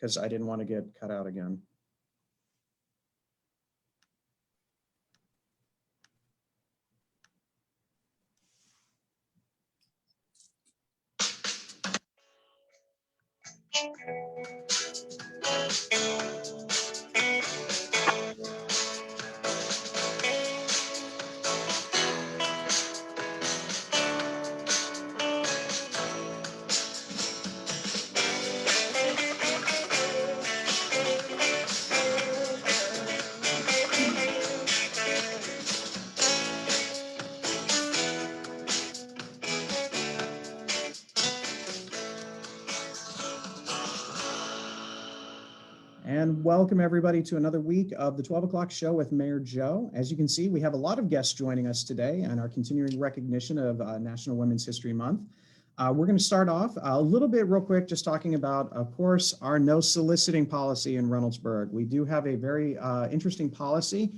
because I didn't want to get cut out again. And welcome everybody to another week of the 12 o'clock show with Mayor Joe. As you can see, we have a lot of guests joining us today and our continuing recognition of National Women's History Month. We're going to start off a little bit real quick, just talking about, of course, our no soliciting policy in Reynoldsburg. We do have a very interesting policy.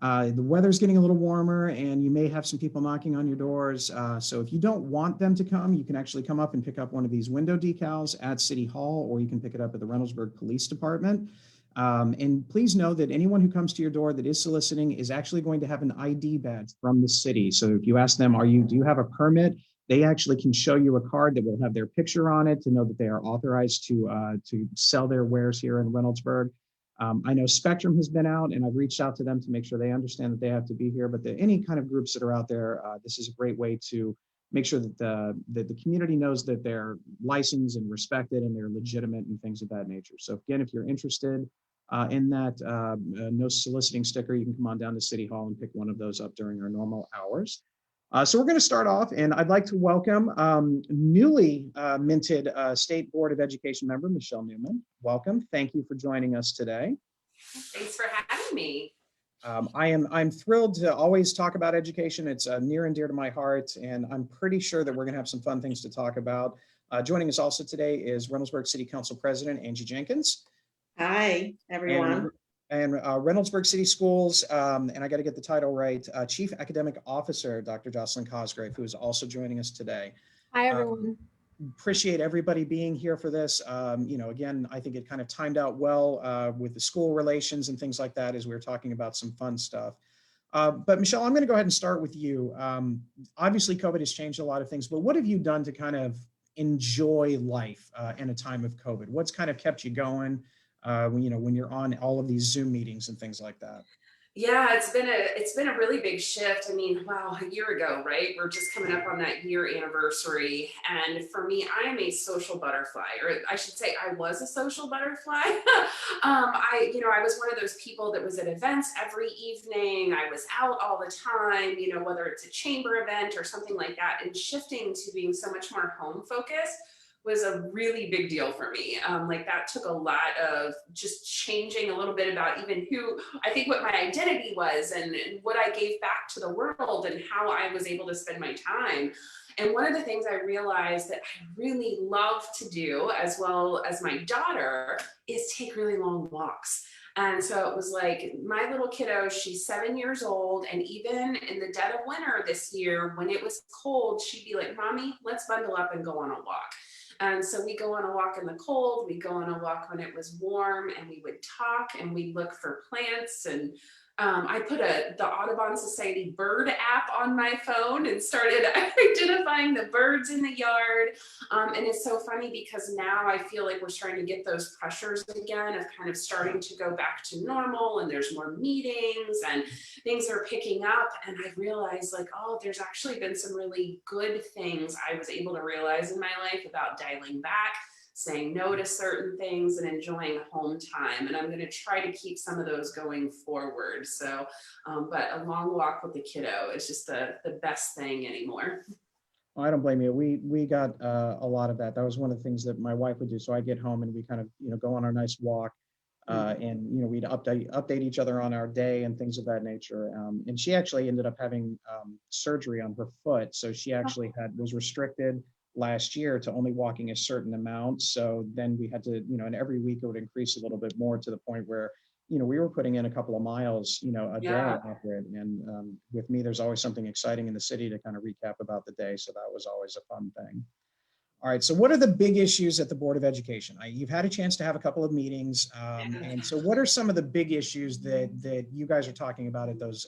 The weather's getting a little warmer and you may have some people knocking on your doors. So if you don't want them to come, you can actually come up and pick up one of these window decals at City Hall, or you can pick it up at the Reynoldsburg Police Department. And please know that anyone who comes to your door that is soliciting is actually going to have an ID badge from the city. So if you ask them, do you have a permit? They actually can show you a card that will have their picture on it to know that they are authorized to sell their wares here in Reynoldsburg. I know Spectrum has been out, and I've reached out to them to make sure they understand that they have to be here. But any kind of groups that are out there, this is a great way to make sure that the community knows that they're licensed and respected and they're legitimate and things of that nature. So again, if you're interested in that no soliciting sticker, you can come on down to City Hall and pick one of those up during our normal hours. So we're going to start off, and I'd like to welcome newly minted State Board of Education member, Michelle Newman. Welcome. Thank you for joining us today. Thanks for having me. I'm thrilled to always talk about education. It's near and dear to my heart, and I'm pretty sure that we're going to have some fun things to talk about. Joining us also today is Reynoldsburg City Council President Angie Jenkins. Hi, everyone. And Reynoldsburg City Schools, and I got to get the title right, Chief Academic Officer, Dr. Jocelyn Cosgrave, who is also joining us today. Hi, everyone. Appreciate everybody being here for this. Again, I think it kind of timed out well with the school relations and things like that as we were talking about some fun stuff. But Michelle, I'm going to go ahead and start with you. Obviously, COVID has changed a lot of things, but what have you done to kind of enjoy life in a time of COVID? What's kind of kept you going? When you're on all of these Zoom meetings and things like that? Yeah, it's been a really big shift. I mean, wow, a year ago, right? We're just coming up on that year anniversary. And for me, I am a social butterfly, or I should say I was a social butterfly. I was one of those people that was at events every evening. I was out all the time, whether it's a chamber event or something like that, and shifting to being so much more home focused was a really big deal for me. That took a lot of just changing a little bit about even what my identity was and what I gave back to the world and how I was able to spend my time. And one of the things I realized that I really love to do, as well as my daughter, is take really long walks. And so it was like my little kiddo, she's 7 years old. And even in the dead of winter this year, when it was cold, she'd be like, "Mommy, let's bundle up and go on a walk." And so we go on a walk in the cold, we go on a walk when it was warm, and we would talk and we look for plants. And I put the Audubon Society bird app on my phone and started identifying the birds in the yard. And it's so funny because now I feel like we're starting to get those pressures again of kind of starting to go back to normal, and there's more meetings and things are picking up. And I realized there's actually been some really good things I was able to realize in my life about dialing back, saying no to certain things, and enjoying home time. And I'm going to try to keep some of those going forward. So, but a long walk with the kiddo is just the best thing anymore. Well, I don't blame you. We got a lot of that. That was one of the things that my wife would do. So I get home and we kind of, go on our nice walk. And we'd update each other on our day and things of that nature. And she actually ended up having surgery on her foot. So she actually was restricted last year to only walking a certain amount. So then we had to, and every week it would increase a little bit more to the point where, we were putting in a couple of miles, a day after it. And with me, there's always something exciting in the city to kind of recap about the day. So that was always a fun thing. All right. So what are the big issues at the Board of Education? You've had a chance to have a couple of meetings. And so what are some of the big issues that you guys are talking about at those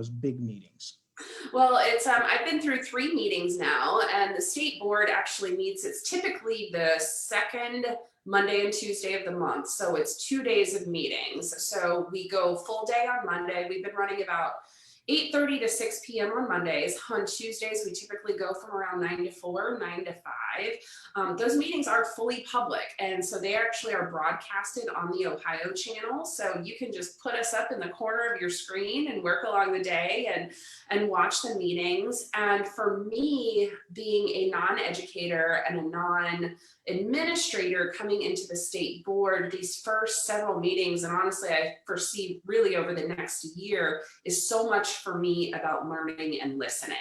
big meetings? Well, I've been through 3 meetings now, and the state board actually meets. It's typically the second Monday and Tuesday of the month. So it's 2 days of meetings. So we go full day on Monday. We've been running about 8:30 to 6 p.m. on Mondays. On Tuesdays, we typically go from around 9 to 4, 9 to 5. Those meetings are fully public, and so they actually are broadcasted on the Ohio channel. So you can just put us up in the corner of your screen and work along the day and watch the meetings. And for me, being a non-educator and a non-administrator coming into the state board, these first several meetings, and honestly, I foresee really over the next year, is so much for me about learning and listening.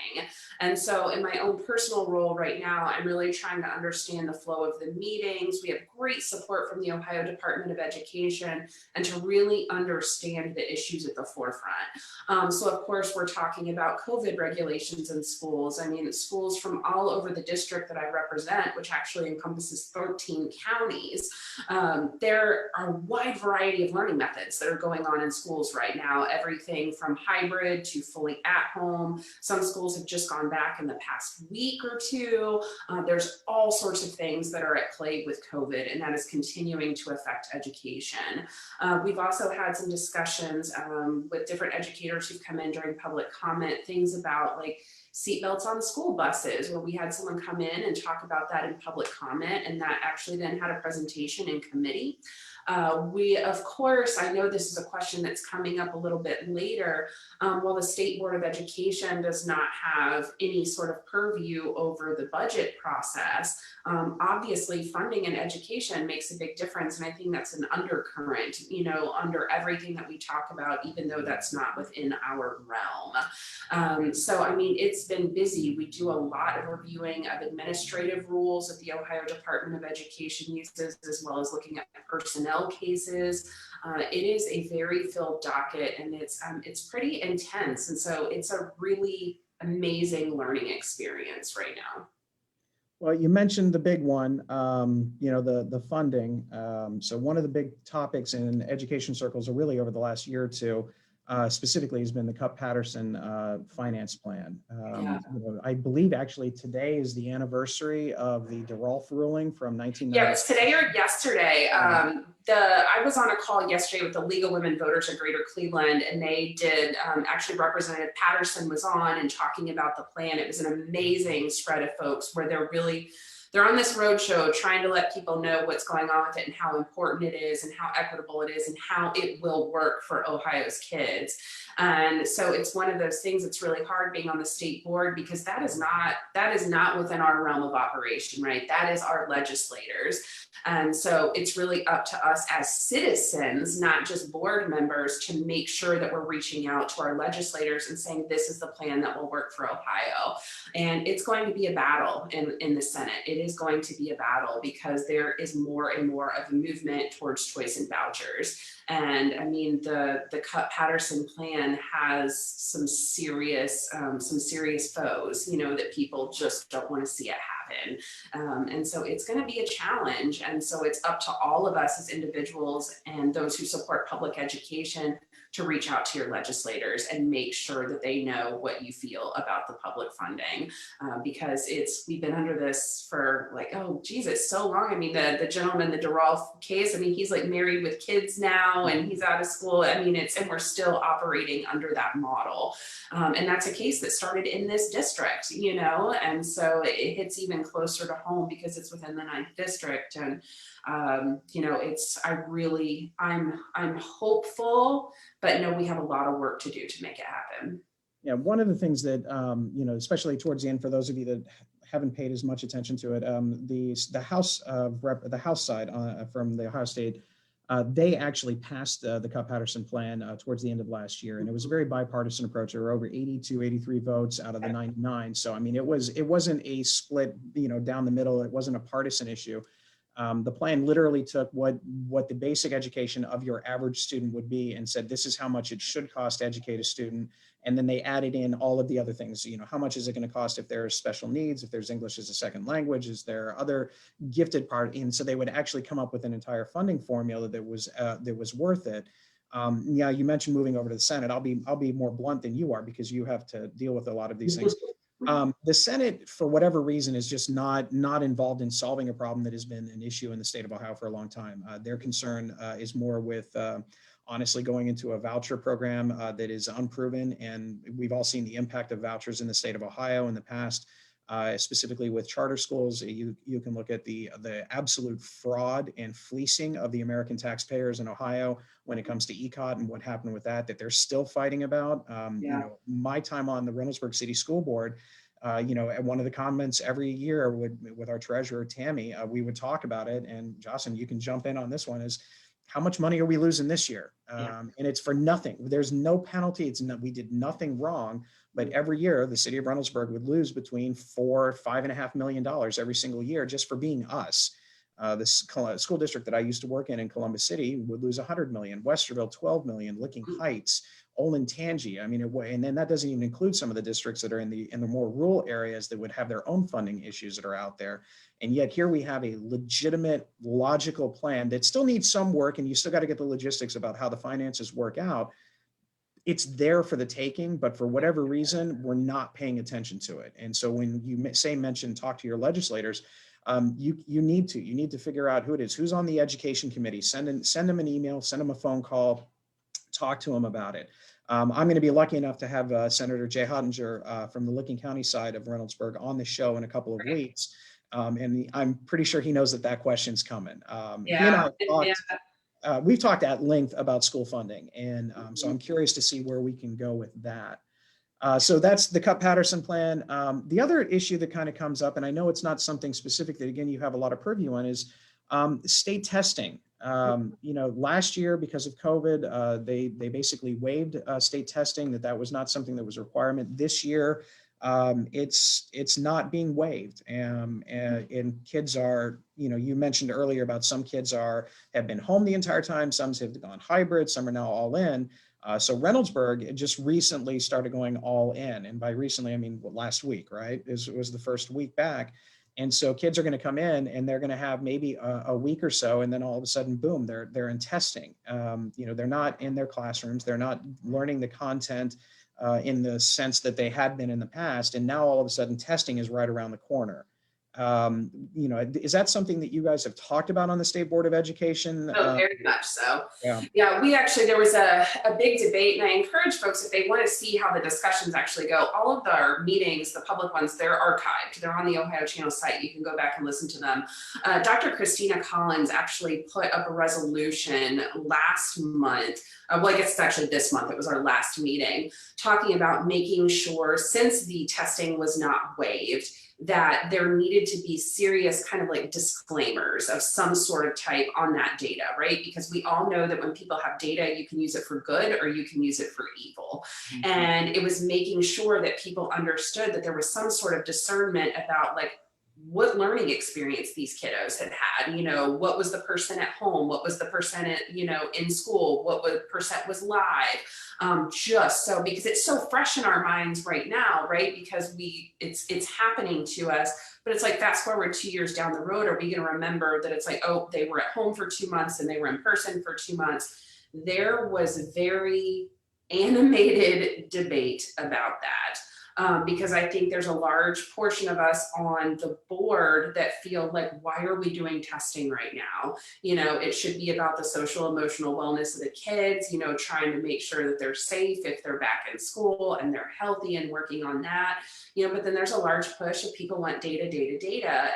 And so in my own personal role right now, I'm really trying to understand the flow of the meetings. We have great support from the Ohio Department of Education, and to really understand the issues at the forefront. So of course, we're talking about COVID regulations in schools. I mean, schools from all over the district that I represent, which actually encompasses 13 counties. There are a wide variety of learning methods that are going on in schools right now, everything from hybrid to fully at home. Some schools have just gone back in the past week or two. There's all sorts of things that are at play with COVID, and that is continuing to affect education. We've also had some discussions with different educators who've come in during public comment, things about like seatbelts on school buses, where we had someone come in and talk about that in public comment, and that actually then had a presentation in committee. We, of course, I know this is a question that's coming up a little bit later. While the State Board of Education does not have any sort of purview over the budget process, obviously funding in education makes a big difference. And I think that's an undercurrent, under everything that we talk about, even though that's not within our realm. So, I mean, it's been busy. We do a lot of reviewing of administrative rules that the Ohio Department of Education uses, as well as looking at personnel cases. It is a very filled docket, and it's pretty intense. And so it's a really amazing learning experience right now. Well, you mentioned the big one, the funding. So one of the big topics in education circles, or really over the last year or two, specifically has been the Cupp-Patterson finance plan. I believe actually today is the anniversary of the DeRolf ruling from 1990. Yeah, it was today or yesterday. I was on a call yesterday with the League of Women Voters of Greater Cleveland, and they did, actually Representative Patterson was on and talking about the plan. It was an amazing spread of folks where they're on this roadshow trying to let people know what's going on with it and how important it is and how equitable it is and how it will work for Ohio's kids. And so it's one of those things that's really hard being on the state board, because that is not within our realm of operation, right? That is our legislators. And so it's really up to us as citizens, not just board members, to make sure that we're reaching out to our legislators and saying, this is the plan that will work for Ohio. And it's going to be a battle in the Senate. It is going to be a battle because there is more and more of a movement towards choice and vouchers. And I mean, the Cupp-Patterson plan has some serious foes, that people just don't want to see it happen. And so it's going to be a challenge. And so it's up to all of us as individuals and those who support public education to reach out to your legislators and make sure that they know what you feel about the public funding, because we've been under this for like, oh geez, it's so long. I mean, the gentleman, the DeRolf case, I mean, he's like married with kids now and he's out of school. I mean, and we're still operating under that model. And that's a case that started in this district, and so it hits even closer to home because it's within the 9th district. And I'm hopeful, but no, we have a lot of work to do to make it happen. Yeah, one of the things that, especially towards the end, for those of you that haven't paid as much attention to it, the House side from the Ohio State, they actually passed the Cupp-Patterson plan towards the end of last year, and it was a very bipartisan approach. There were over 83 votes out of the 99. So I mean, it wasn't a split, down the middle. It wasn't a partisan issue. The plan literally took what the basic education of your average student would be and said, this is how much it should cost to educate a student. And then they added in all of the other things. How much is it going to cost if there's special needs, if there's English as a second language, is there other gifted part? And so they would actually come up with an entire funding formula that was worth it. Yeah, you mentioned moving over to the Senate. I'll be more blunt than you are because you have to deal with a lot of these things. The Senate, for whatever reason, is just not involved in solving a problem that has been an issue in the state of Ohio for a long time. Their concern is more with honestly going into a voucher program that is unproven, and we've all seen the impact of vouchers in the state of Ohio in the past. Specifically with charter schools, you can look at the absolute fraud and fleecing of the American taxpayers in Ohio when it comes to ECOT and what happened with that they're still fighting about. My time on the Reynoldsburg City School Board, at one of the comments every year with our treasurer, Tammy, we would talk about it. And Jocelyn, you can jump in on this one, is how much money are we losing this year? And it's for nothing. There's no penalty. We did nothing wrong. But every year, the city of Reynoldsburg would lose between $4-5.5 million every single year just for being us. The school district that I used to work in Columbus City would lose 100 million, Westerville 12 million, Licking Heights, Olentangy. And then that doesn't even include some of the districts that are in the more rural areas that would have their own funding issues that are out there. And yet here we have a legitimate, logical plan that still needs some work, and you still got to get the logistics about how the finances work out. It's there for the taking, but for whatever reason, we're not paying attention to it. And so when you talk to your legislators, you need to figure out who it is, who's on the education committee, send them an email, send them a phone call, talk to them about it. I'm going to be lucky enough to have Senator Jay Hottinger from the Licking County side of Reynoldsburg on the show in a couple of weeks. And I'm pretty sure he knows that question's coming. We've talked at length about school funding, and so I'm curious to see where we can go with that. So that's the Cup-Patterson plan. The other issue that kind of comes up, and I know it's not something specific that, again, you have a lot of purview on, is state testing. Last year, because of COVID, they basically waived state testing, that was not something that was a requirement. This year, it's not being waived. And kids are, you mentioned earlier about some kids have been home the entire time. Some have gone hybrid. Some are now all in. So Reynoldsburg just recently started going all in. And by recently, I mean, last week, right? It was the first week back. And so kids are going to come in and they're going to have maybe a week or so. And then all of a sudden, boom, they're in testing. They're not in their classrooms. They're not learning the content in the sense that they had been in the past. And now all of a sudden testing is right around the corner. Is that something that you guys have talked about on the State Board of Education? Oh, very much so. Yeah, there was a big debate, and I encourage folks, if they want to see how the discussions actually go, all of our meetings, the public ones, they're archived. They're on the Ohio Channel site. You can go back and listen to them. Dr. Christina Collins actually put up a resolution last month. I guess it's actually this month. It was our last meeting, talking about making sure, since the testing was not waived, that there needed to be serious kind of like disclaimers of some sort of type on that data, right? Because we all know that when people have data, you can use it for good or you can use it for evil. Mm-hmm. And it was making sure that people understood that there was some sort of discernment about what learning experience these kiddos had. What was the percent at home? What was the percent at, in school? What percent was live? Just so, because it's so fresh in our minds right now, right? Because it's happening to us, but it's fast forward 2 years down the road, are we going to remember that it's they were at home for 2 months and they were in person for 2 months? There was very animated debate about that. Because I think there's a large portion of us on the board that feel why are we doing testing right now? It should be about the social emotional wellness of the kids, trying to make sure that they're safe if they're back in school and they're healthy and working on that, but then there's a large push of people want data.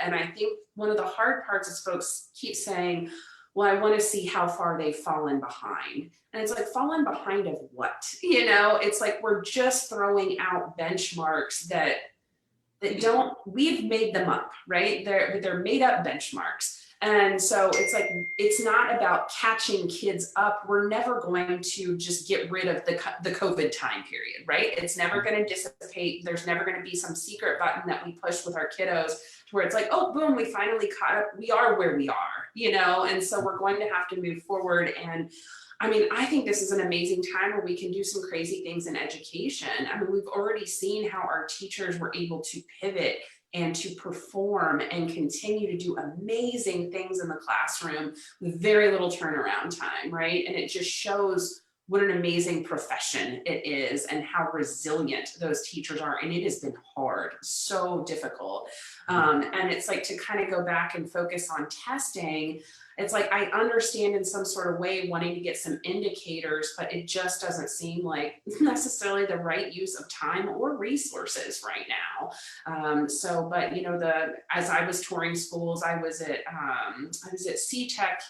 And I think one of the hard parts is folks keep saying, well, I want to see how far they've fallen behind. And it's fallen behind of what? It's we're just throwing out benchmarks that we've made them up, right? They're made up benchmarks. And so it's like, it's not about catching kids up. We're never going to just get rid of the COVID time period, right? It's never going to dissipate. There's never going to be some secret button that we push with our kiddos to where it's like, oh, boom, we finally caught up. We are where we are, and so we're going to have to move forward. And I mean, I think this is an amazing time where we can do some crazy things in education. I mean, we've already seen how our teachers were able to pivot and to perform and continue to do amazing things in the classroom with very little turnaround time, right? And it just shows what an amazing profession it is and how resilient those teachers are. And it has been hard, so difficult. And it's like to kind of go back and focus on testing. It's like, I understand in some sort of way wanting to get some indicators, but it just doesn't seem like necessarily the right use of time or resources right now. But as I was touring schools, I was at C-Tech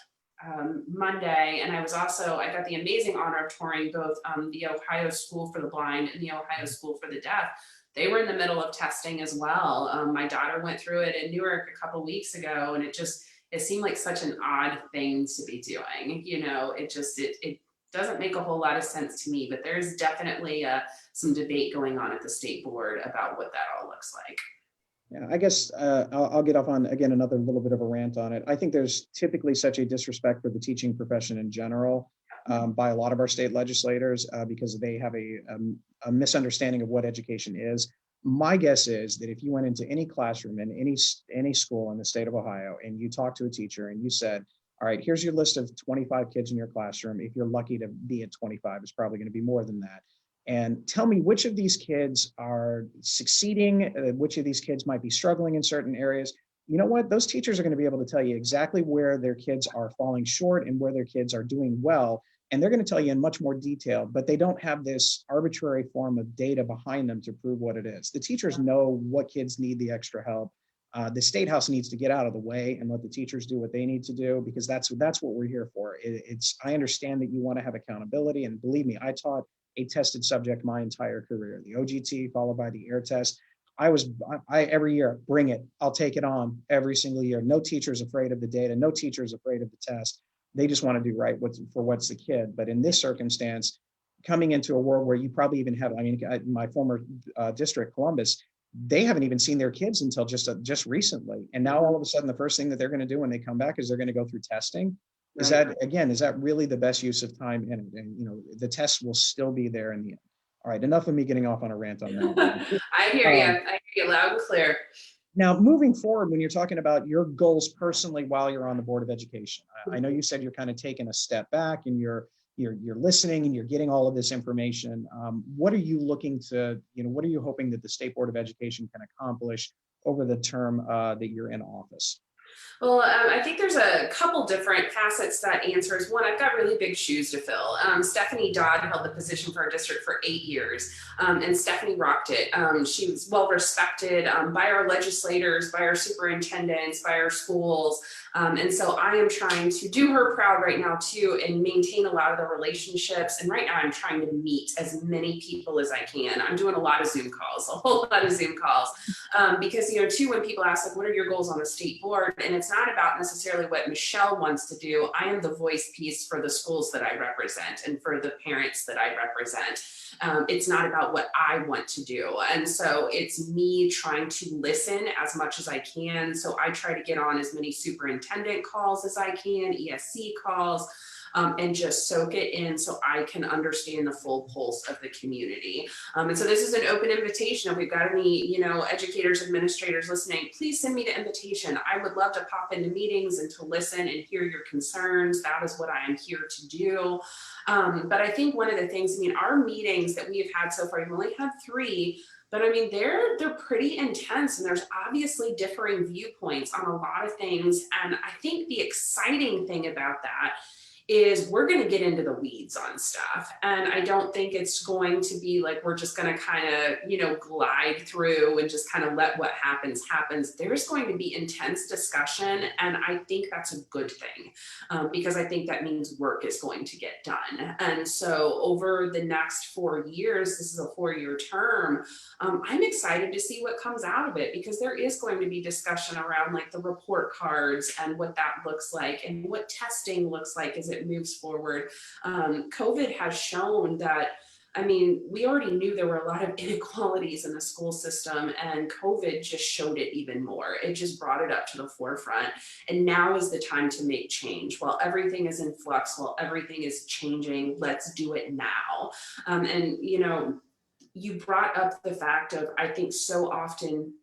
Monday, and I got the amazing honor of touring both the Ohio School for the Blind and the Ohio School for the Deaf. They were in the middle of testing as well. My daughter went through it in Newark a couple weeks ago, and it seemed like such an odd thing to be doing. It doesn't make a whole lot of sense to me, but there's definitely some debate going on at the state board about what that all looks like. Yeah, I guess I'll get off on, again, another little bit of a rant on it. I think there's typically such a disrespect for the teaching profession in general by a lot of our state legislators because they have a misunderstanding of what education is. My guess is that if you went into any classroom in any school in the state of Ohio and you talked to a teacher and you said, all right, here's your list of 25 kids in your classroom. If you're lucky to be at 25, it's probably going to be more than that. And tell me which of these kids are succeeding, which of these kids might be struggling in certain areas. You know what? Those teachers are going to be able to tell you exactly where their kids are falling short and where their kids are doing well. And they're going to tell you in much more detail, but they don't have this arbitrary form of data behind them to prove what it is. The teachers know what kids need the extra help. The State House needs to get out of the way and let the teachers do what they need to do, because that's what we're here for. I understand that you want to have accountability, and believe me, I taught a tested subject my entire career, the OGT followed by the air test. I every year, bring it, I'll take it on every single year. No teacher is afraid of the data. No teacher is afraid of the test. They just want to do right for what's the kid. But in this circumstance, coming into a world where you probably even have, my former district, Columbus, they haven't even seen their kids until just recently. And now all of a sudden, the first thing that they're going to do when they come back is they're going to go throrough testing. Is that really the best use of time in it? And the tests will still be there in the end. All right, enough of me getting off on a rant on that. I hear you. I hear you loud and clear. Now, moving forward, when you're talking about your goals personally while you're on the Board of Education, I know you said you're kind of taking a step back and you're listening and you're getting all of this information. What are you looking to, what are you hoping that the State Board of Education can accomplish over the term that you're in office? Well, I think there's a couple different facets to that answer. One, I've got really big shoes to fill. Stephanie Dodd held the position for our district for 8 years, and Stephanie rocked it. She was well respected by our legislators, by our superintendents, by our schools. And so I am trying to do her proud right now too, and maintain a lot of the relationships. And right now I'm trying to meet as many people as I can. I'm doing a lot of Zoom calls, a whole lot of Zoom calls, because, too, when people ask, like, what are your goals on the state board? And it's not about necessarily what Michelle wants to do. I am the voice piece for the schools that I represent and for the parents that I represent. It's not about what I want to do. And so it's me trying to listen as much as I can. So I try to get on as many superintendent calls as I can, ESC calls, and just soak it in so I can understand the full pulse of the community. And so this is an open invitation. If we've got any, educators, administrators listening, please send me the invitation. I would love to pop into meetings and to listen and hear your concerns. That is what I am here to do. But I think one of the things, our meetings that we have had so far, we've only had 3, but they're pretty intense, and there's obviously differing viewpoints on a lot of things. And I think the exciting thing about that is we're going to get into the weeds on stuff. And I don't think it's going to be like we're just going to kind of, glide through and just kind of let what happens. There's going to be intense discussion. And I think that's a good thing, because I think that means work is going to get done. And so over the next 4 years, this is a 4-year term, I'm excited to see what comes out of it, because there is going to be discussion around like the report cards and what that looks like and what testing looks like as it moves forward. COVID has shown that, we already knew there were a lot of inequalities in the school system, and COVID just showed it even more. It just brought it up to the forefront. And now is the time to make change. While everything is in flux, while everything is changing, let's do it now. You brought up the fact of, I think so often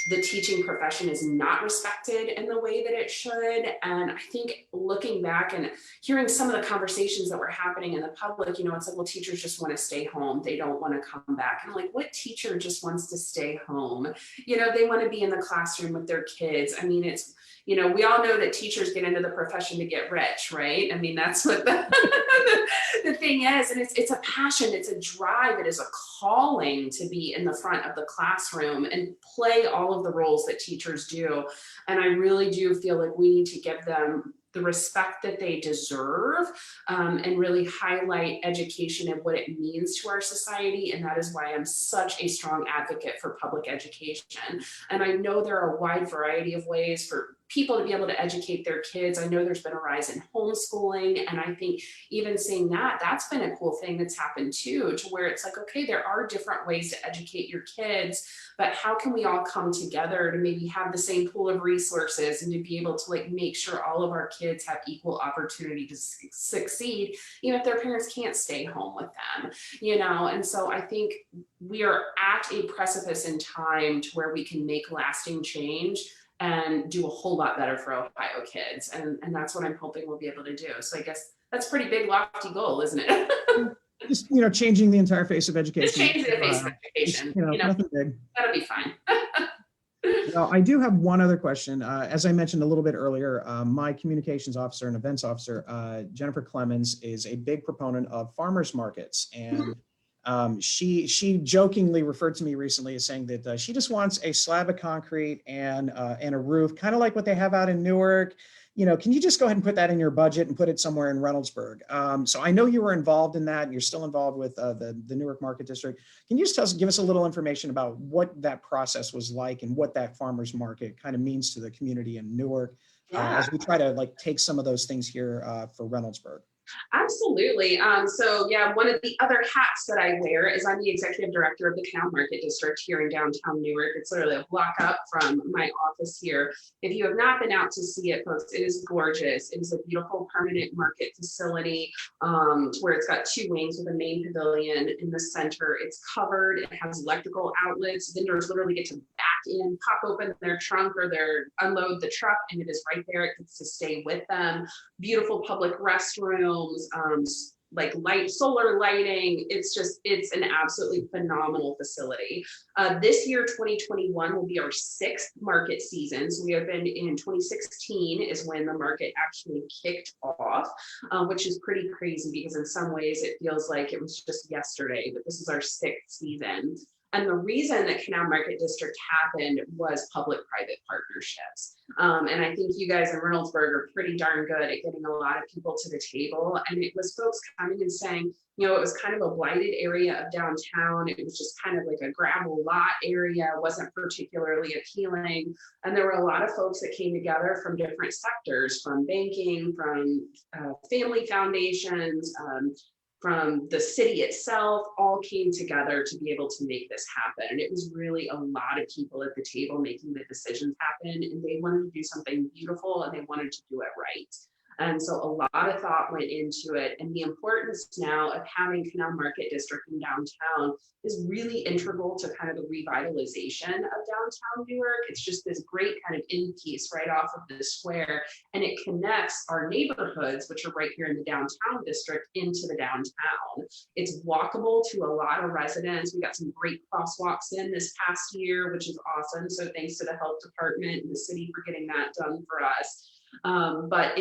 the teaching profession is not respected in the way that it should. And I think looking back and hearing some of the conversations that were happening in the public, it's like, well, teachers just want to stay home. They don't want to come back. And I'm like, what teacher just wants to stay home? They want to be in the classroom with their kids. It's, we all know that teachers get into the profession to get rich, right? That's what the thing is. And it's a passion, it's a drive, it is a calling to be in the front of the classroom and play all of the roles that teachers do. And I really do feel like we need to give them the respect that they deserve, and really highlight education and what it means to our society. And that is why I'm such a strong advocate for public education. And I know there are a wide variety of ways for people to be able to educate their kids. I know there's been a rise in homeschooling. And I think even seeing that's been a cool thing that's happened too, to where it's like, okay, there are different ways to educate your kids, but how can we all come together to maybe have the same pool of resources and to be able to make sure all of our kids have equal opportunity to succeed, even if their parents can't stay home with them, And so I think we are at a precipice in time to where we can make lasting change and do a whole lot better for Ohio kids. And that's what I'm hoping we'll be able to do. So I guess that's a pretty big, lofty goal, isn't it? Just, changing the entire face of education. Just changing the face of education. Nothing big. That'll be fine. Well, I do have one other question. As I mentioned a little bit earlier, my communications officer and events officer, Jennifer Clemens, is a big proponent of farmers markets. And she jokingly referred to me recently as saying that she just wants a slab of concrete and a roof, kind of like what they have out in Newark. Can you just go ahead and put that in your budget and put it somewhere in Reynoldsburg? So I know you were involved in that, and you're still involved with the Newark Market District. Can you just give us a little information about what that process was like and what that farmers market kind of means to the community in Newark, as we try to take some of those things here for Reynoldsburg? Absolutely. So yeah, one of the other hats that I wear is I'm the executive director of the Canal Market District here in downtown Newark. It's literally a block up from my office here. If you have not been out to see it, folks, it is gorgeous. It is a beautiful permanent market facility where it's got 2 wings with a main pavilion in the center. It's covered. It has electrical outlets. Vendors literally get to back in, pop open their trunk or unload the truck, and it is right there. It gets to stay with them. Beautiful public restrooms. Solar lighting. It's an absolutely phenomenal facility. This year, 2021 will be our 6th market season. So we have been in 2016 is when the market actually kicked off, which is pretty crazy because in some ways it feels like it was just yesterday, but this is our 6th season. And the reason that Canal Market District happened was public-private partnerships. And I think you guys in Reynoldsburg are pretty darn good at getting a lot of people to the table. And it was folks coming and saying, it was kind of a blighted area of downtown. It was just kind of like a gravel lot area, wasn't particularly appealing. And there were a lot of folks that came together from different sectors, from banking, from family foundations, from the city itself, all came together to be able to make this happen. And it was really a lot of people at the table making the decisions happen, and they wanted to do something beautiful and they wanted to do it right. And so a lot of thought went into it. And the importance now of having Canal Market District in downtown is really integral to kind of the revitalization of downtown Newark. It's just this great kind of in piece right off of the square. And it connects our neighborhoods, which are right here in the downtown district, into the downtown. It's walkable to a lot of residents. We got some great crosswalks in this past year, which is awesome. So thanks to the health department and the city for getting that done for us. But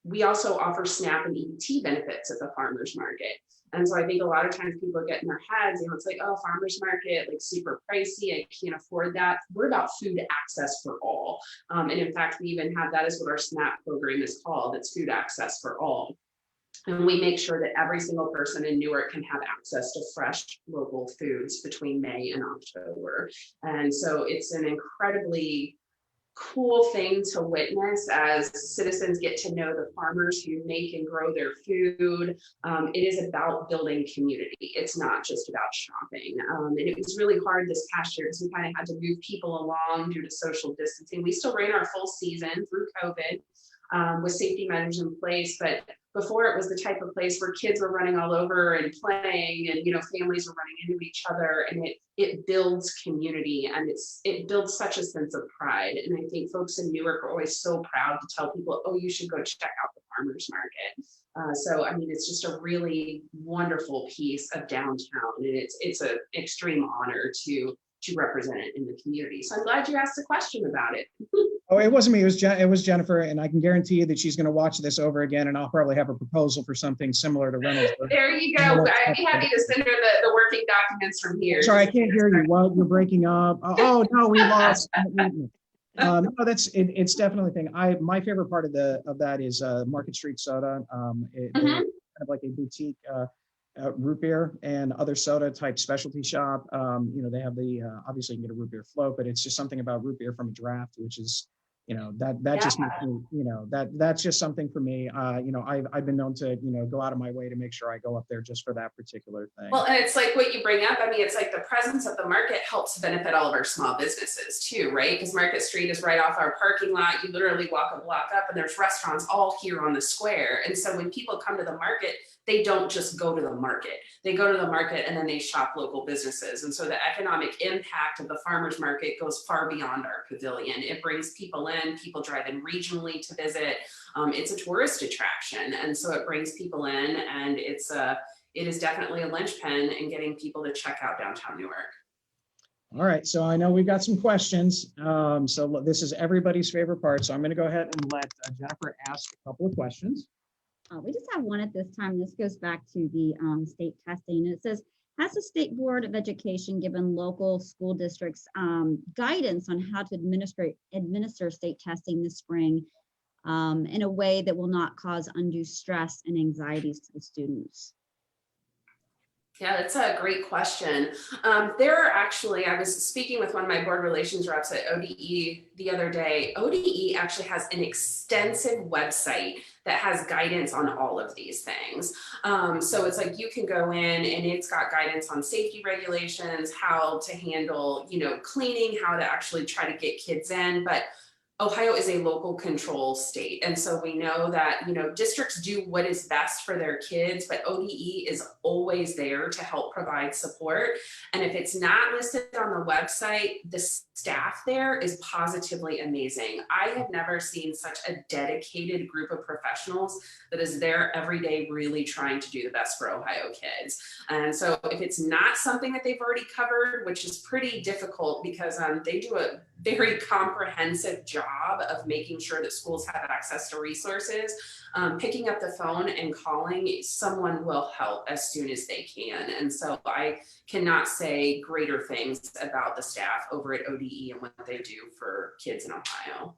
we also offer SNAP and EBT benefits at the farmers market. And so I think a lot of times people get in their heads, it's like, oh, farmers market, like super pricey, I can't afford that. We're about food access for all. And in fact, we even have that as what our SNAP program is called. It's food access for all. And we make sure that every single person in Newark can have access to fresh local foods between May and October. And so it's an incredibly cool thing to witness as citizens get to know the farmers who make and grow their food. It is about building community. It's not just about shopping. And it was really hard this past year because we kind of had to move people along due to social distancing. We still ran our full season through COVID with safety measures in place, but before it was the type of place where kids were running all over and playing, and families were running into each other, and it builds community, and it builds such a sense of pride. And I think folks in Newark are always so proud to tell people, oh, you should go check out the farmers market. So I mean, it's just a really wonderful piece of downtown, and it's an extreme honor to represent it in the community. So I'm glad you asked a question about it. Oh, it wasn't me. It was Jennifer, and I can guarantee you that she's going to watch this over again, and I'll probably have a proposal for something similar to Reynoldsburg. There you go. I'd be happy to send her the working documents from here. Sorry, I can't hear you. What? You're breaking up. Oh no, we lost. No, it's definitely a thing. My favorite part of that is Market Street Soda. They're kind of like a boutique root beer and other soda type specialty shop. They have obviously you can get a root beer float, but it's just something about root beer from a draft, which is, just makes me, that's just something for me. I've been known to, go out of my way to make sure I go up there just for that particular thing. Well, and it's like what you bring up. I mean, it's like the presence of the market helps benefit all of our small businesses too, right? Because Market Street is right off our parking lot. You literally walk a block up and there's restaurants all here on the square. And so when people come to the market, they don't just go to the market. They go to the market and then they shop local businesses. And so the economic impact of the farmers market goes far beyond our pavilion. It brings people in, people drive in regionally to visit. It's a tourist attraction. And so it brings people in, and it is definitely a linchpin in getting people to check out downtown Newark. All right, so I know we've got some questions. So this is everybody's favorite part. So I'm gonna go ahead and let Jennifer ask a couple of questions. We just have one at this time. This goes back to the state testing. It says, has the State Board of Education given local school districts guidance on how to administer state testing this spring in a way that will not cause undue stress and anxieties to the students? Yeah, that's a great question. There are actually, I was speaking with one of my board relations reps at ODE the other day. ODE actually has an extensive website that has guidance on all of these things. So it's like you can go in and it's got guidance on safety regulations, how to handle, cleaning, how to actually try to get kids in. But Ohio is a local control state. And so we know that, districts do what is best for their kids, but ODE is always there to help provide support. And if it's not listed on the website, the staff there is positively amazing. I have never seen such a dedicated group of professionals that is there every day, really trying to do the best for Ohio kids. And so if it's not something that they've already covered, which is pretty difficult because they do a very comprehensive job of making sure that schools have access to resources, picking up the phone and calling someone will help as soon as they can. And so I cannot say greater things about the staff over at ODE and what they do for kids in Ohio.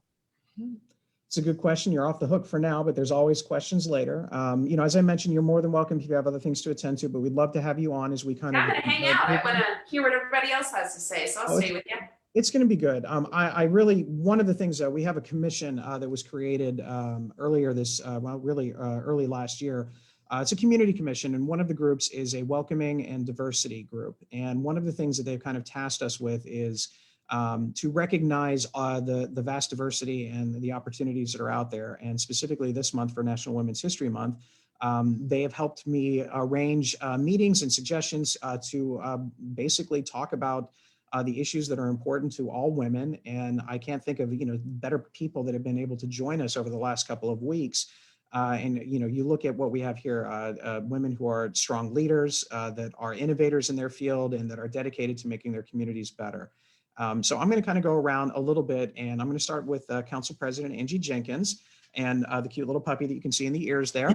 It's a good question. You're off the hook for now, but there's always questions later. As I mentioned, you're more than welcome if you have other things to attend to, but we'd love to have you on as we kind of I'm gonna hang out. I want to hear what everybody else has to say, so I'll stay with you. It's going to be good. One of the things that we have a commission that was created earlier early last year. It's a community commission, and one of the groups is a welcoming and diversity group. And one of the things that they've kind of tasked us with is to recognize the vast diversity and the opportunities that are out there. And specifically this month for National Women's History Month, they have helped me arrange meetings and suggestions to basically talk about the issues that are important to all women. And I can't think of, better people that have been able to join us over the last couple of weeks. You look at what we have here, women who are strong leaders, that are innovators in their field and that are dedicated to making their communities better. So I'm going to kind of go around a little bit, and I'm going to start with Council President Angie Jenkins. and the cute little puppy that you can see in the ears there.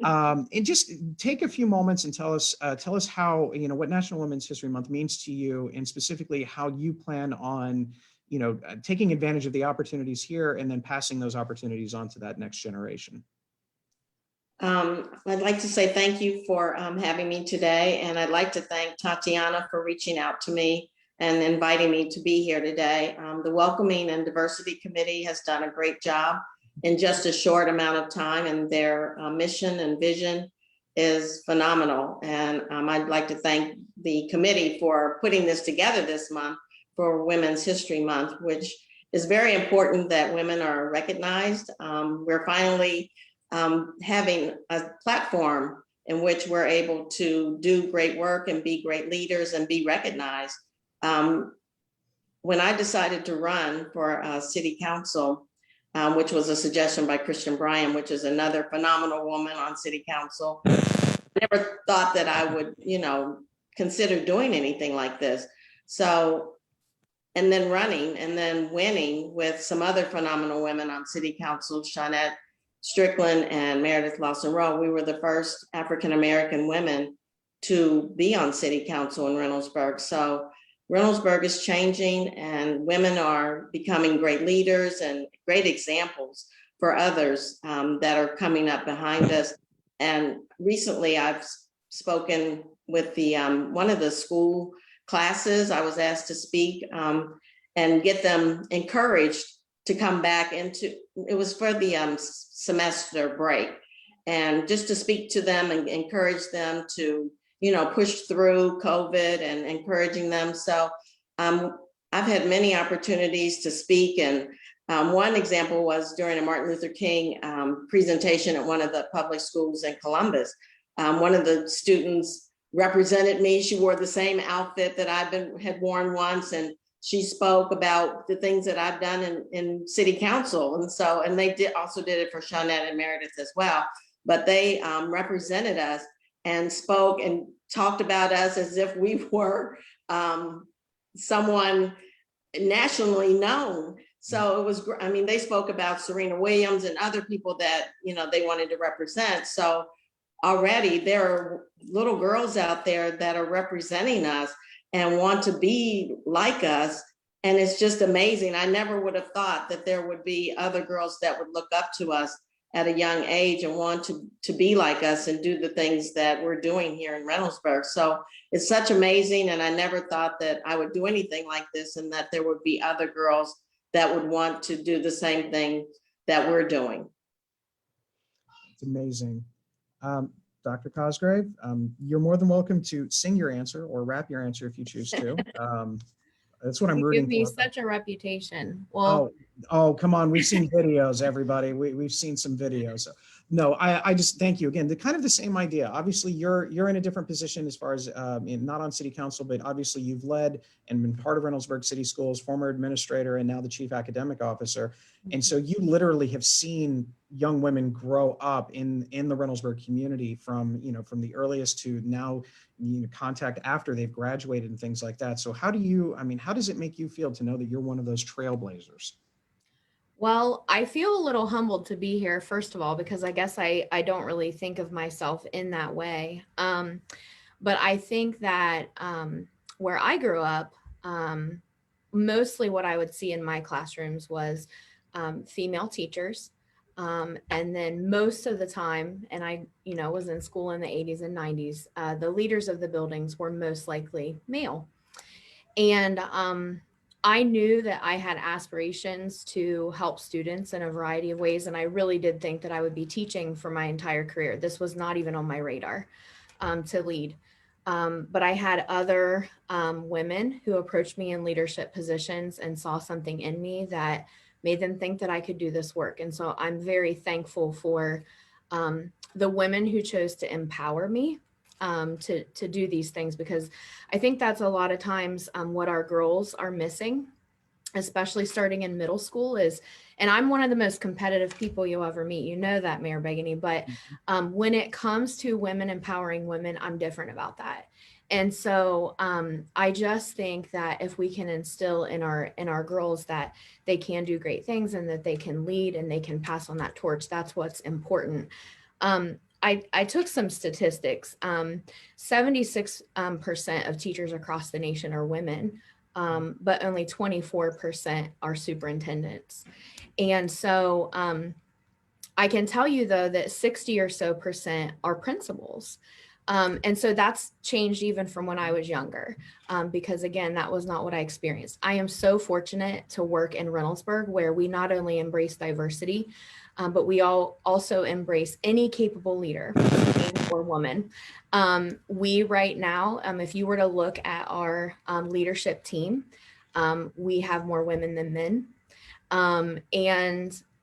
And just take a few moments and tell us how, what National Women's History Month means to you, and specifically how you plan on, taking advantage of the opportunities here and then passing those opportunities on to that next generation. I'd like to say thank you for having me today. And I'd like to thank Tatiana for reaching out to me and inviting me to be here today. The Welcoming and Diversity Committee has done a great job in just a short amount of time, and their mission and vision is phenomenal. And I'd like to thank the committee for putting this together this month for Women's History Month, which is very important that women are recognized. We're finally having a platform in which we're able to do great work and be great leaders and be recognized. When I decided to run for city council, which was a suggestion by Christian Bryan, which is another phenomenal woman on city council, I never thought that I would, consider doing anything like this. So, and then running and then winning with some other phenomenal women on city council, Shawnette Strickland and Meredith Lawson Rowe. We were the first African-American women to be on city council in Reynoldsburg. So Reynoldsburg is changing, and women are becoming great leaders and great examples for others that are coming up behind us. And recently I've spoken with the one of the school classes. I was asked to speak and get them encouraged to come back into, it was for the semester break, and just to speak to them and encourage them to, push through COVID and encouraging them. So I've had many opportunities to speak, and one example was during a Martin Luther King presentation at one of the public schools in Columbus. One of the students represented me. She wore the same outfit that had worn once, and she spoke about the things that I've done in city council. And they also did it for Shawnette and Meredith as well. But they represented us and spoke and talked about us as if we were someone nationally known. So it was, they spoke about Serena Williams and other people that, they wanted to represent. So already there are little girls out there that are representing us and want to be like us. And it's just amazing. I never would have thought that there would be other girls that would look up to us at a young age and want to be like us and do the things that we're doing here in Reynoldsburg. So it's such amazing. And I never thought that I would do anything like this, and that there would be other girls that would want to do the same thing that we're doing. It's amazing. Dr. Cosgrave, you're more than welcome to sing your answer or rap your answer if you choose to. That's what I'm rooting for. You give me such a reputation. Well, oh, come on. We've seen videos, everybody. We've seen some videos. So, no, I just thank you again. The kind of the same idea. Obviously, you're in a different position as far as not on city council, but obviously you've led and been part of Reynoldsburg City Schools, former administrator, and now the chief academic officer. And so you literally have seen young women grow up in the Reynoldsburg community from the earliest to now, contact after they've graduated and things like that. So how does it make you feel to know that you're one of those trailblazers? well, I feel a little humbled to be here, first of all, because I guess I don't really think of myself in that way. But I think that where I grew up, mostly what I would see in my classrooms was female teachers. And then most of the time, and I, was in school in the 80s and 90s, the leaders of the buildings were most likely male. And I knew that I had aspirations to help students in a variety of ways. And I really did think that I would be teaching for my entire career. This was not even on my radar to lead. But I had other women who approached me in leadership positions and saw something in me that made them think that I could do this work. And so I'm very thankful for the women who chose to empower me to do these things, because I think that's a lot of times what our girls are missing, especially starting in middle school is, and I'm one of the most competitive people you'll ever meet. You know that, Mayor Begany, but when it comes to women empowering women, I'm different about that. And so I just think that if we can instill in our girls that they can do great things and that they can lead and they can pass on that torch, that's what's important. I took some statistics. 76% of teachers across the nation are women, but only 24% are superintendents. And so I can tell you though that 60 or so percent are principals. And so that's changed even from when I was younger, because again, that was not what I experienced. I am so fortunate to work in Reynoldsburg, where we not only embrace diversity, but we all also embrace any capable leader, man or woman. We right now, if you were to look at our leadership team, we have more women than men.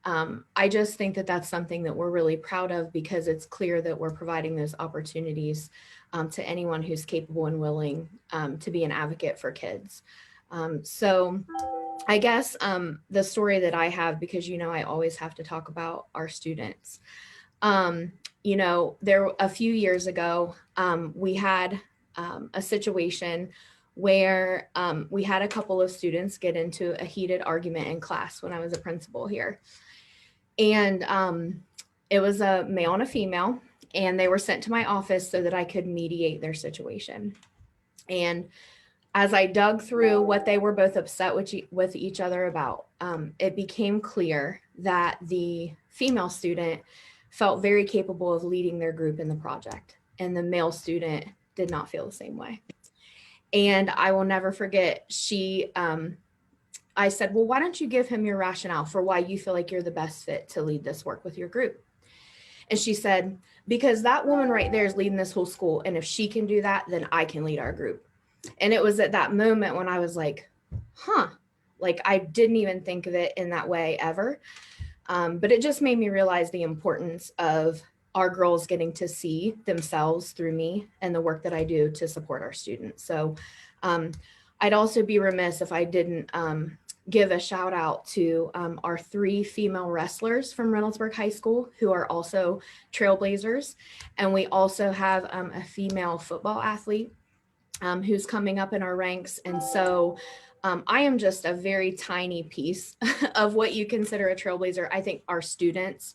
I just think that that's something that we're really proud of, because it's clear that we're providing those opportunities to anyone who's capable and willing to be an advocate for kids. So I guess the story that I have, because, I always have to talk about our students. There a few years ago, we had a situation where we had a couple of students get into a heated argument in class when I was a principal here. And it was a male and a female, and they were sent to my office so that I could mediate their situation. And as I dug through what they were both upset with each other about, it became clear that the female student felt very capable of leading their group in the project, and the male student did not feel the same way. And I will never forget, I said, well, why don't you give him your rationale for why you feel like you're the best fit to lead this work with your group? And she said, because that woman right there is leading this whole school. And if she can do that, then I can lead our group. And it was at that moment when I was like, like I didn't even think of it in that way ever. But it just made me realize the importance of our girls getting to see themselves through me and the work that I do to support our students. So I'd also be remiss if I didn't give a shout out to our 3 female wrestlers from Reynoldsburg High School, who are also trailblazers. And we also have a female football athlete who's coming up in our ranks. And so I am just a very tiny piece of what you consider a trailblazer. I think our students,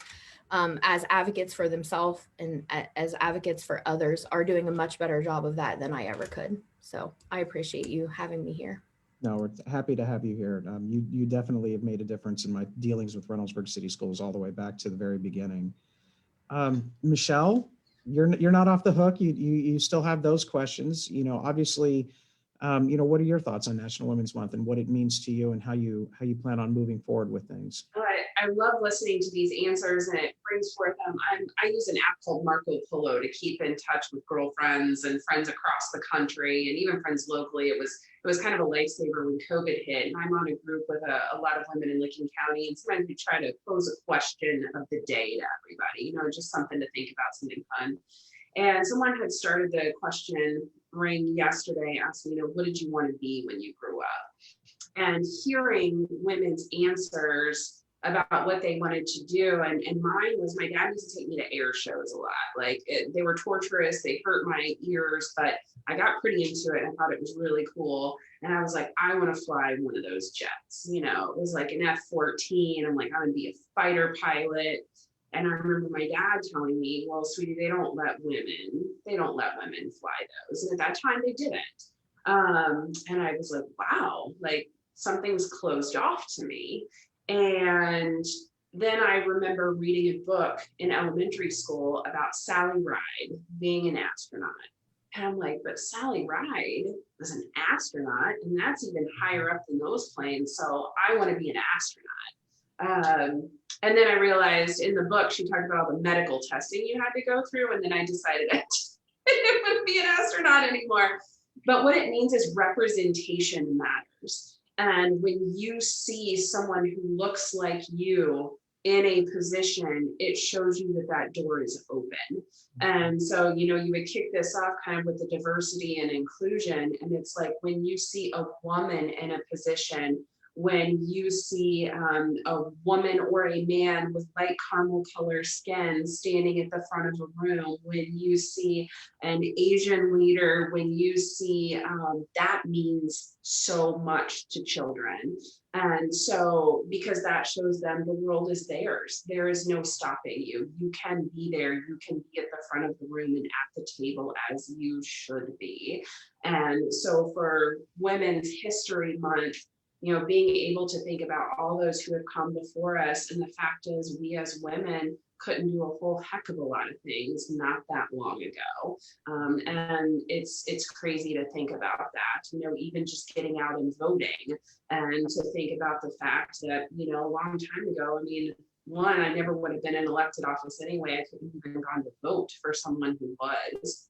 as advocates for themselves and as advocates for others, are doing a much better job of that than I ever could. So I appreciate you having me here. No, we're happy to have you here. You definitely have made a difference in my dealings with Reynoldsburg City Schools all the way back to the very beginning. Michelle, you're not off the hook. You still have those questions. Obviously, what are your thoughts on National Women's Month and what it means to you and how you plan on moving forward with things? I love listening to these answers, and it brings forth I use an app called Marco Polo to keep in touch with girlfriends and friends across the country and even friends locally. It was kind of a lifesaver when COVID hit, and I'm on a group with a lot of women in Licking County, and sometimes we try to pose a question of the day to everybody, just something to think about, something fun. And someone had started the question ring yesterday asking, what did you want to be when you grew up? And hearing women's answers about what they wanted to do. And mine was, my dad used to take me to air shows a lot. Like they were torturous, they hurt my ears, but I got pretty into it and I thought it was really cool. And I was like, I want to fly one of those jets. It was like an F-14. I'm like, I want to be a fighter pilot. And I remember my dad telling me, well, sweetie, they don't let women fly those. And at that time they didn't. And I was like, wow, like something's closed off to me. And then I remember reading a book in elementary school about Sally Ride being an astronaut. And I'm like, but Sally Ride was an astronaut, and that's even higher up than those planes. So I want to be an astronaut. And then I realized in the book, she talked about all the medical testing you had to go through. And then I decided I didn't want to be an astronaut anymore. But what it means is representation matters. And when you see someone who looks like you in a position, it shows you that door is open. And so, you would kick this off kind of with the diversity and inclusion. And it's like when you see a woman in a position when you see a woman or a man with light caramel color skin standing at the front of a room, when you see an Asian leader, when you see that means so much to children. And so, because that shows them the world is theirs, there is no stopping you. You can be there, you can be at the front of the room and at the table as you should be. And so for Women's History Month, being able to think about all those who have come before us, and the fact is we as women couldn't do a whole heck of a lot of things not that long ago. And it's crazy to think about that, even just getting out and voting, and to think about the fact that, a long time ago, one, I never would have been in elected office anyway. I couldn't even gone to vote for someone who was.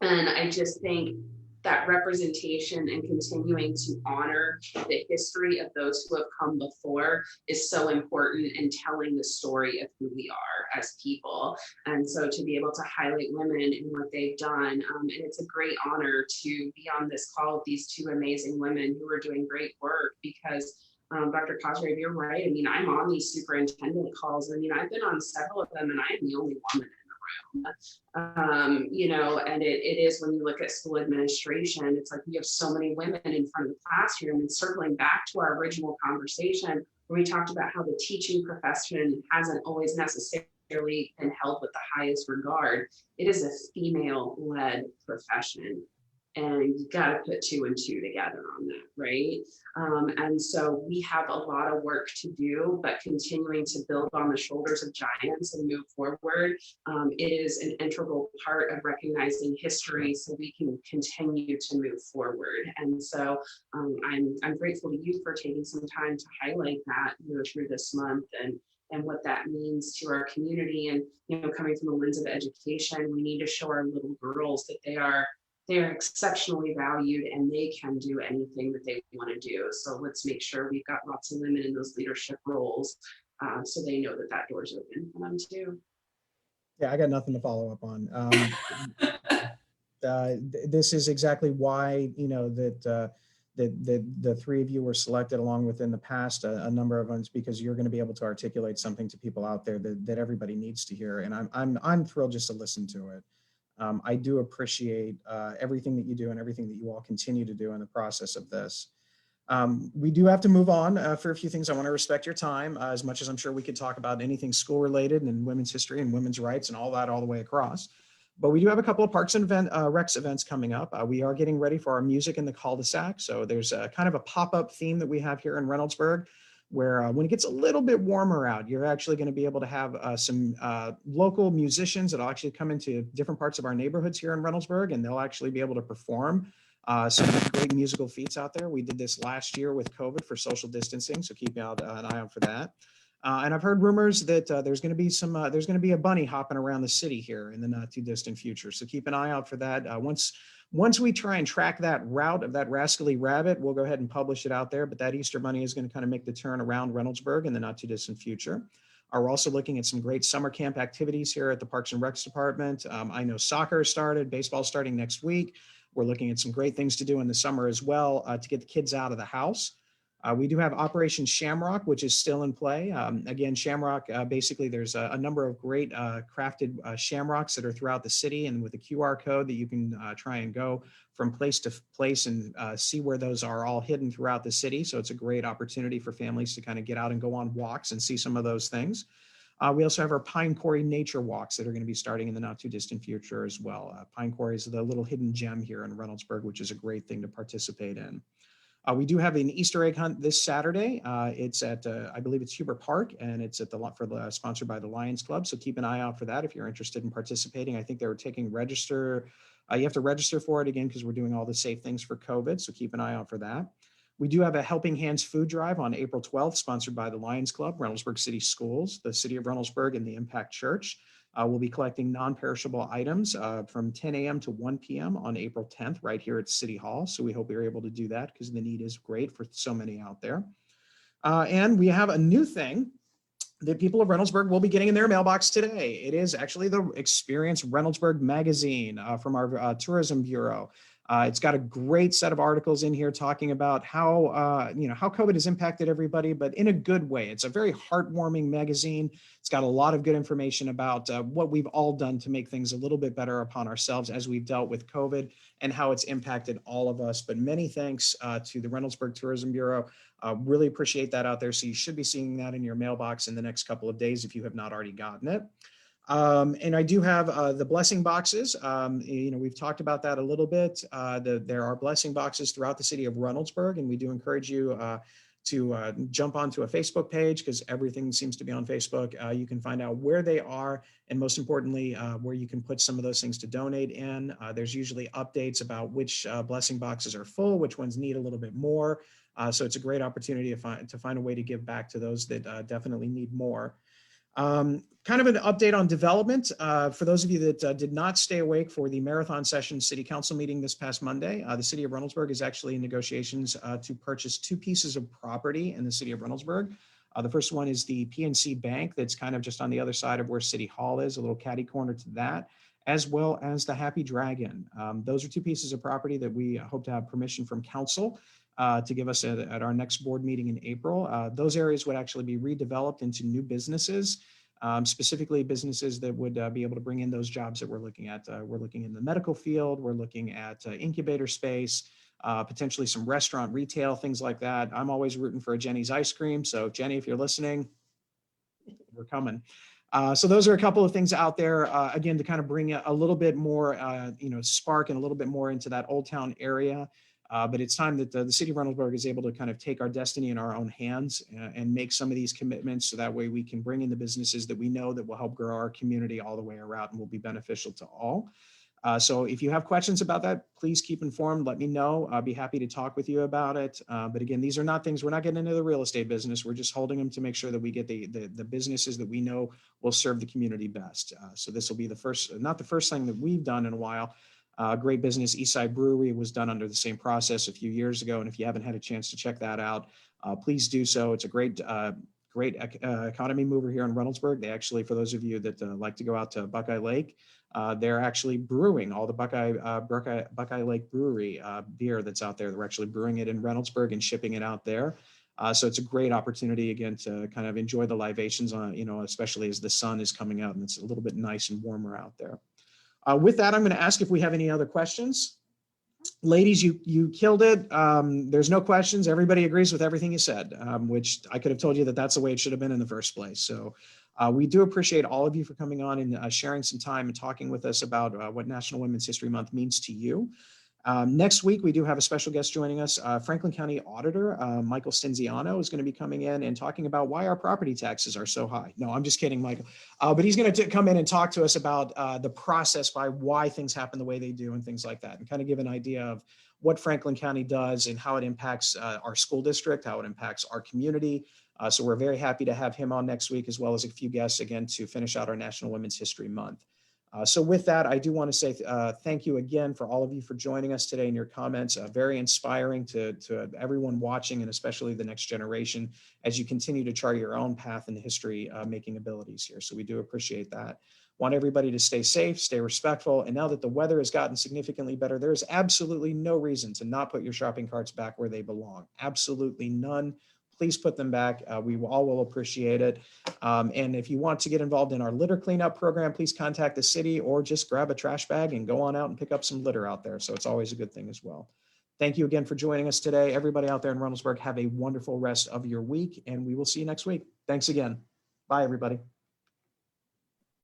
And I just think that representation and continuing to honor the history of those who have come before is so important in telling the story of who we are as people. And so to be able to highlight women and what they've done, and it's a great honor to be on this call with these two amazing women who are doing great work, because Dr. Cosgrave, you're right. I'm on these superintendent calls. I've been on several of them, and I am the only woman in the room. And it is, when you look at school administration, it's like we have so many women in front of the classroom. And circling back to our original conversation, where we talked about how the teaching profession hasn't always necessarily been held with the highest regard, it is a female-led profession. And you got to put 2 and 2 together on that, right? And so we have a lot of work to do, but continuing to build on the shoulders of giants and move forward, it is an integral part of recognizing history so we can continue to move forward. And so I'm grateful to you for taking some time to highlight that through this month, and what that means to our community. And coming from a lens of education, we need to show our little girls that they are exceptionally valued and they can do anything that they want to do. So let's make sure we've got lots of women in those leadership roles, so they know that door's open for them too. Yeah, I got nothing to follow up on. This is exactly why, that the three of you were selected, along with in the past a number of others, because you're going to be able to articulate something to people out there that everybody needs to hear. And I'm thrilled just to listen to it. I do appreciate everything that you do and everything that you all continue to do in the process of this. We do have to move on for a few things. I want to respect your time, as much as I'm sure we could talk about anything school related and women's history and women's rights and all that all the way across. But we do have a couple of Parks and Recs events coming up. We are getting ready for our music in the cul-de-sac. So there's a kind of a pop-up theme that we have here in Reynoldsburg, where when it gets a little bit warmer out, you're actually going to be able to have some local musicians that'll actually come into different parts of our neighborhoods here in Reynoldsburg, and they'll actually be able to perform some great musical feats out there. We did this last year with COVID for social distancing, so keep an eye out for that. And I've heard rumors that there's going to be a bunny hopping around the city here in the not too distant future. So keep an eye out for that. Once we try and track that route of that rascally rabbit, we'll go ahead and publish it out there. But that Easter bunny is going to kind of make the turn around Reynoldsburg in the not too distant future. We're also looking at some great summer camp activities here at the Parks and Recs Department. I know soccer started, baseball starting next week. We're looking at some great things to do in the summer as well to get the kids out of the house. We do have Operation Shamrock, which is still in play. Again, Shamrock, basically there's a number of great crafted shamrocks that are throughout the city, and with a QR code that you can try and go from place to place and see where those are all hidden throughout the city. So it's a great opportunity for families to kind of get out and go on walks and see some of those things. We also have our Pine Quarry nature walks that are going to be starting in the not too distant future as well. Pine Quarry is the little hidden gem here in Reynoldsburg, which is a great thing to participate in. We do have an Easter egg hunt this Saturday. It's at, I believe it's Hubert Park, and it's at sponsored by the Lions Club. So keep an eye out for that if you're interested in participating. I think they were taking register. You have to register for it again because we're doing all the safe things for COVID. So keep an eye out for that. We do have a Helping Hands food drive on April 12th, sponsored by the Lions Club, Reynoldsburg City Schools, the City of Reynoldsburg, and the Impact Church. We'll be collecting non-perishable items from 10 a.m. to 1 p.m. on April 10th, right here at City Hall. So we hope you're able to do that because the need is great for so many out there. And we have a new thing that people of Reynoldsburg will be getting in their mailbox today. It is actually the Experience Reynoldsburg magazine from our tourism bureau. It's got a great set of articles in here talking about how, how COVID has impacted everybody, but in a good way. It's a very heartwarming magazine. It's got a lot of good information about what we've all done to make things a little bit better upon ourselves as we've dealt with COVID and how it's impacted all of us. But many thanks to the Reynoldsburg Tourism Bureau. Really appreciate that out there. So you should be seeing that in your mailbox in the next couple of days if you have not already gotten it. And I do have the blessing boxes. We've talked about that a little bit. There are blessing boxes throughout the city of Reynoldsburg, and we do encourage you to jump onto a Facebook page because everything seems to be on Facebook. You can find out where they are, and most importantly, where you can put some of those things to donate in. There's usually updates about which blessing boxes are full, which ones need a little bit more. So it's a great opportunity to find a way to give back to those that definitely need more. Kind of an update on development. For those of you that did not stay awake for the marathon session city council meeting this past Monday, the city of Reynoldsburg is actually in negotiations to purchase 2 pieces of property in the city of Reynoldsburg. The first one is the PNC Bank that's kind of just on the other side of where City Hall is, a little catty corner to that, as well as the Happy Dragon. Those are 2 pieces of property that we hope to have permission from council to give us at our next board meeting in April. Those areas would actually be redeveloped into new businesses, specifically businesses that would be able to bring in those jobs that we're looking at. We're looking in the medical field, we're looking at incubator space, potentially some restaurant, retail, things like that. I'm always rooting for a Jenny's ice cream. So Jenny, if you're listening, we're coming. So those are a couple of things out there, again, to kind of bring a little bit more, spark and a little bit more into that Old Town area. But it's time that the city of Reynoldsburg is able to kind of take our destiny in our own hands and make some of these commitments so that way we can bring in the businesses that we know that will help grow our community all the way around and will be beneficial to all. So if you have questions about that, please keep informed. Let me know. I'll be happy to talk with you about it. But again, these are not things, we're not getting into the real estate business. We're just holding them to make sure that we get the businesses that we know will serve the community best. So this will be not the first thing that we've done in a while. Great business, Eastside Brewery, was done under the same process a few years ago. And if you haven't had a chance to check that out, please do so. It's a great economy mover here in Reynoldsburg. They actually, for those of you that like to go out to Buckeye Lake, they're actually brewing all the Buckeye Lake Brewery beer that's out there. They're actually brewing it in Reynoldsburg and shipping it out there. So it's a great opportunity, again, to kind of enjoy the libations on, especially as the sun is coming out and it's a little bit nice and warmer out there. With that, I'm going to ask if we have any other questions. Ladies, you killed it. There's no questions. Everybody agrees with everything you said, which I could have told you that that's the way it should have been in the first place. So we do appreciate all of you for coming on and sharing some time and talking with us about what National Women's History Month means to you. Next week, we do have a special guest joining us. Franklin County Auditor Michael Stinziano is going to be coming in and talking about why our property taxes are so high. No, I'm just kidding, Michael. But he's going to come in and talk to us about the process by why things happen the way they do and things like that, and kind of give an idea of what Franklin County does and how it impacts our school district, how it impacts our community. So we're very happy to have him on next week, as well as a few guests, again, to finish out our National Women's History Month. So with that, I do want to say thank you again for all of you for joining us today and your comments. Very inspiring to everyone watching, and especially the next generation, as you continue to chart your own path in the history making abilities here. So we do appreciate that. Want everybody to stay safe, stay respectful. And now that the weather has gotten significantly better, there is absolutely no reason to not put your shopping carts back where they belong. Absolutely none. Please put them back. We all will appreciate it. And if you want to get involved in our litter cleanup program, please contact the city or just grab a trash bag and go on out and pick up some litter out there. So it's always a good thing as well. Thank you again for joining us today. Everybody out there in Reynoldsburg, have a wonderful rest of your week, and we will see you next week. Thanks again. Bye, everybody.